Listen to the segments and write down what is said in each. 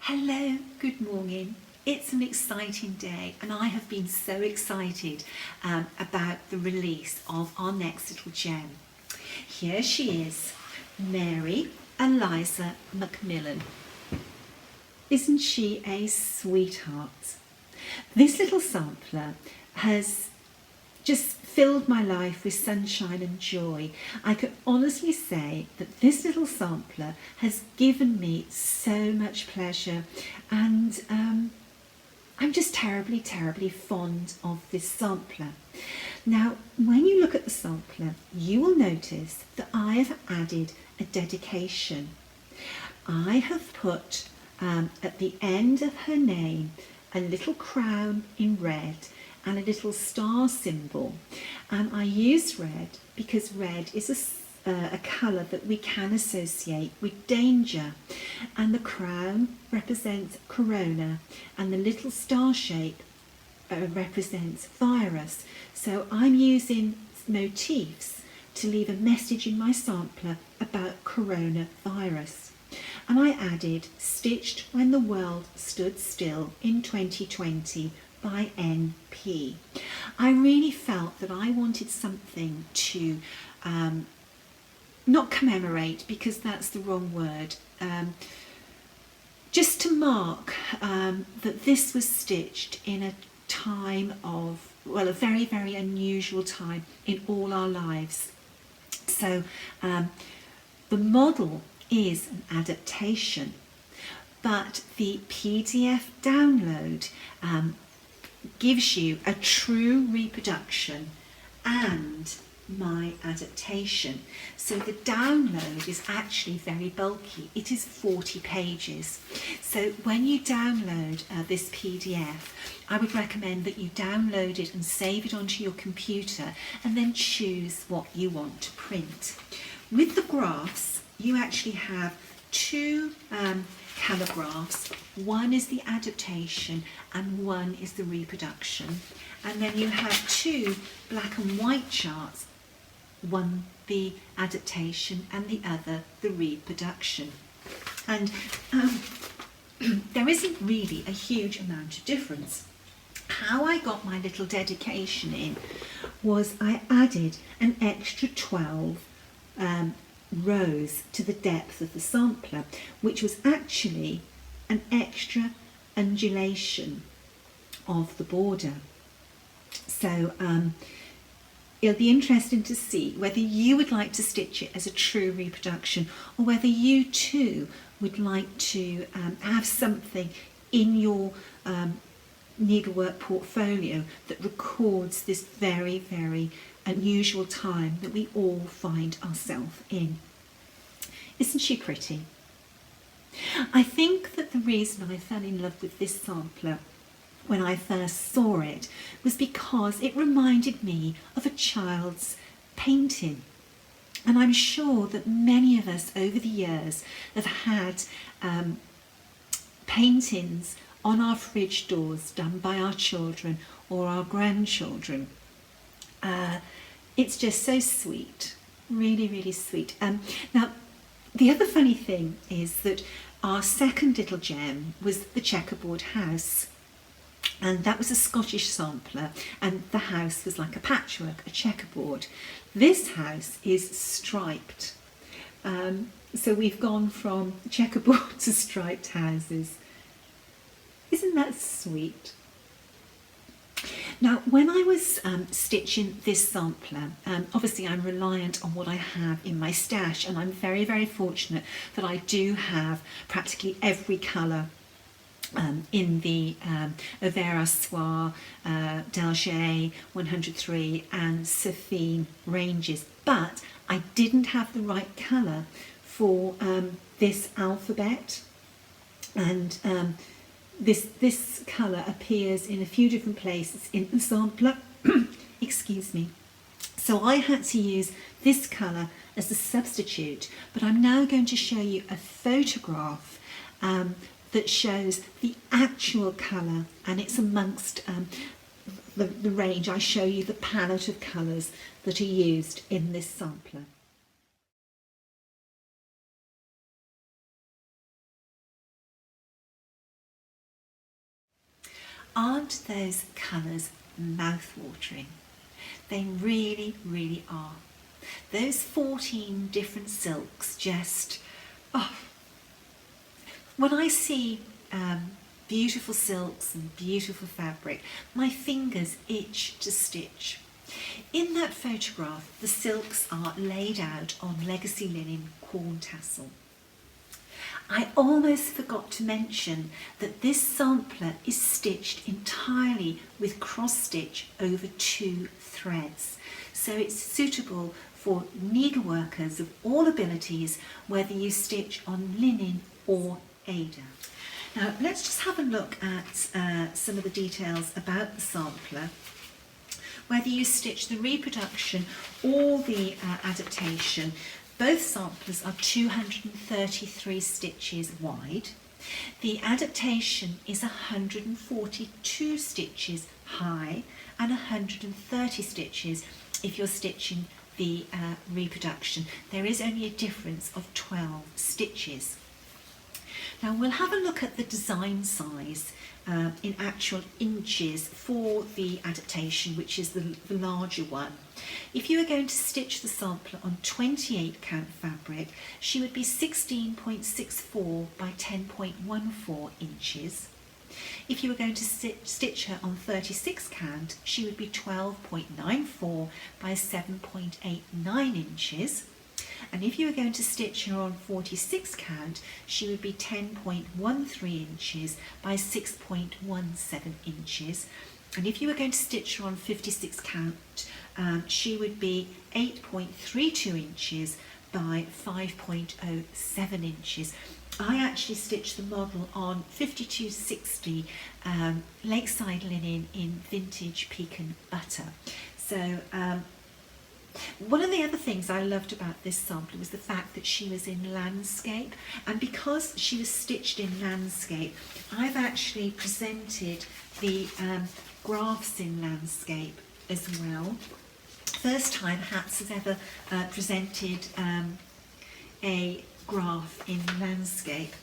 Hello, good morning. It's an exciting day and I have been so excited about the release of our next little gem. Here she is, Mary Eliza McMillan. Isn't she a sweetheart? This little sampler has just filled my life with sunshine and joy. I could honestly say that this little sampler has given me so much pleasure, and I'm just terribly fond of this sampler. Now, when you look at the sampler, you will notice that I have added a dedication. I have put at the end of her name a little crown in red and a little star symbol, and I use red because red is a colour that we can associate with danger, and the crown represents corona and the little star shape represents virus. So I'm using motifs to leave a message in my sampler about coronavirus. And I added "Stitched when the world stood still in 2020 by NP. I really felt that I wanted something to not commemorate, because that's the wrong word, just to mark that this was stitched in a time of, well, a very unusual time in all our lives. So the model is an adaptation, but the PDF download gives you a true reproduction and my adaptation. So the download is actually very bulky. It is 40 pages. So when you download this PDF, I would recommend that you download it and save it onto your computer and then choose what you want to print. With the graphs, you actually have two calligraphs. One is the adaptation and one is the reproduction, and then you have two black and white charts, one the adaptation and the other the reproduction. And there isn't really a huge amount of difference. How I got my little dedication in was I added an extra 12 rows to the depth of the sampler, which was actually an extra undulation of the border. So it'll be interesting to see whether you would like to stitch it as a true reproduction, or whether you too would like to have something in your needlework portfolio that records this very unusual time that we all find ourselves in. Isn't she pretty? I think that the reason I fell in love with this sampler when I first saw it was because it reminded me of a child's painting. And I'm sure that many of us over the years have had paintings on our fridge doors done by our children or our grandchildren. It's just so sweet, really sweet. Now, the other funny thing is that our second little gem was the checkerboard house, and that was a Scottish sampler, and the house was like a patchwork, a checkerboard. This house is striped, so we've gone from checkerboard to striped houses. Isn't that sweet? Now, when I was stitching this sampler, obviously I'm reliant on what I have in my stash, and I'm very fortunate that I do have practically every colour in the Avera Soir, Delger 103 and Sophine ranges, but I didn't have the right colour for this alphabet, and this colour appears in a few different places in the sampler. Excuse me. So I had to use this colour as a substitute, but I'm now going to show you a photograph that shows the actual colour, and it's amongst the range. I show you the palette of colours that are used in this sampler. Aren't those colours mouth-watering? They really, really are. Those 14 different silks just, oh, when I see beautiful silks and beautiful fabric, my fingers itch to stitch. In that photograph, the silks are laid out on legacy linen corn tassel. I almost forgot to mention that this sampler is stitched entirely with cross stitch over 2 threads. So it's suitable for needleworkers of all abilities, whether you stitch on linen or Ada. Now let's just have a look at some of the details about the sampler. Whether you stitch the reproduction or the adaptation, both samplers are 233 stitches wide. The adaptation is 142 stitches high and 130 stitches if you're stitching the reproduction. There is only a difference of 12 stitches. Now we'll have a look at the design size in actual inches for the adaptation, which is the larger one. If you were going to stitch the sampler on 28 count fabric, she would be 16.64 by 10.14 inches. If you were going to stitch her on 36 count, she would be 12.94 by 7.89 inches. And if you were going to stitch her on 46 count, she would be 10.13 inches by 6.17 inches. And if you were going to stitch her on 56 count, she would be 8.32 inches by 5.07 inches. I actually stitched the model on 5260 Lakeside linen in vintage pecan butter. So one of the other things I loved about this sampler was the fact that she was in landscape, and because she was stitched in landscape, I've actually presented the graphs in landscape as well. First time Hats has ever presented a graph in landscape.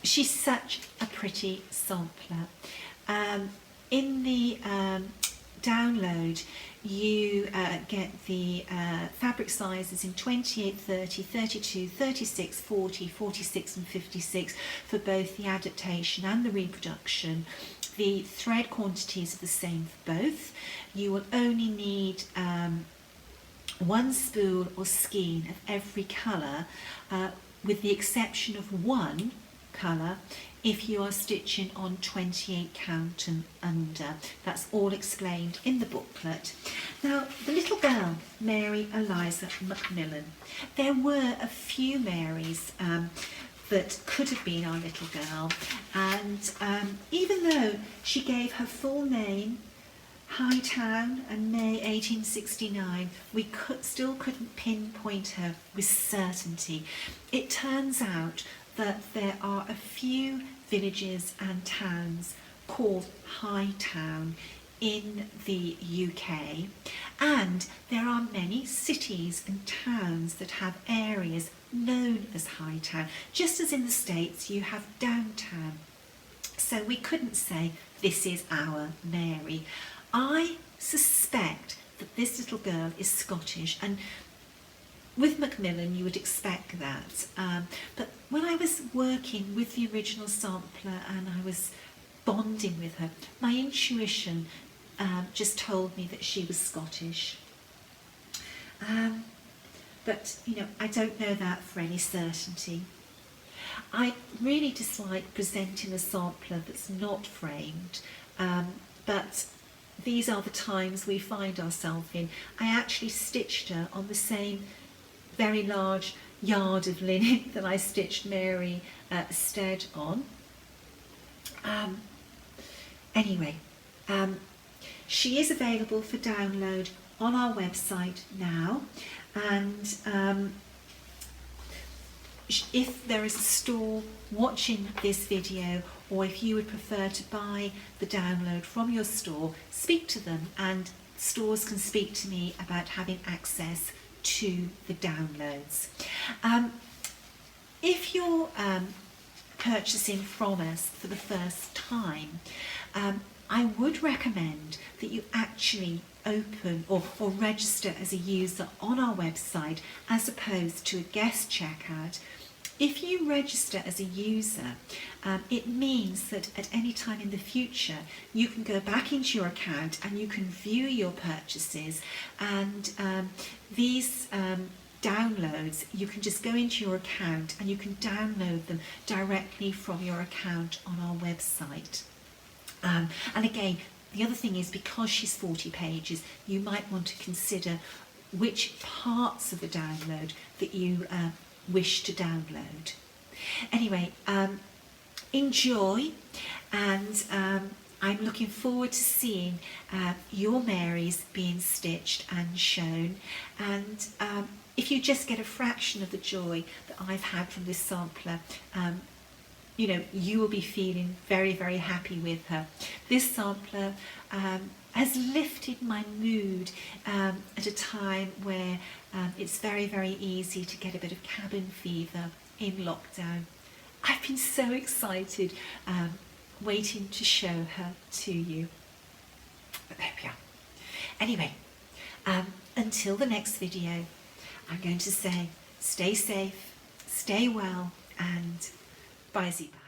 She's such a pretty sampler. In the download you get the fabric sizes in 28, 30, 32, 36, 40, 46 and 56 for both the adaptation and the reproduction. The thread quantities are the same for both. You will only need one spool or skein of every colour, with the exception of one colour if you are stitching on 28 count and under. That's all explained in the booklet. Now, the little girl, Mary Eliza McMillan. There were a few Marys that could have been our little girl, and even though she gave her full name, Hightown, and May 1869, we still couldn't pinpoint her with certainty. It turns out that there are a few villages and towns called Hightown in the UK, and there are many cities and towns that have areas known as Hightown, just as in the States you have downtown. So we couldn't say this is our Mary. I suspect that this little girl is Scottish, and with Macmillan you would expect that, but when I was working with the original sampler and I was bonding with her, my intuition just told me that she was Scottish. But you know, I don't know that for any certainty. I really dislike presenting a sampler that's not framed, but these are the times we find ourselves in. I actually stitched her on the same very large yard of linen that I stitched Mary Stead on. Anyway, she is available for download on our website now, and if there is a store watching this video, or if you would prefer to buy the download from your store, speak to them, and stores can speak to me about having access to the downloads. If you're purchasing from us for the first time, I would recommend that you actually open or register as a user on our website as opposed to a guest checkout. If you register as a user, it means that at any time in the future you can go back into your account and you can view your purchases, and these downloads, you can just go into your account and you can download them directly from your account on our website. And again, the other thing is, because she's 40 pages, you might want to consider which parts of the download that you wish to download. Anyway, enjoy, and I'm looking forward to seeing your Marys being stitched and shown, and if you just get a fraction of the joy that I've had from this sampler, you know, you will be feeling very, very happy with her. This sampler has lifted my mood at a time where it's very, very easy to get a bit of cabin fever in lockdown. I've been so excited waiting to show her to you. But there we are. Anyway, until the next video, I'm going to say stay safe, stay well, and bye, Ziba.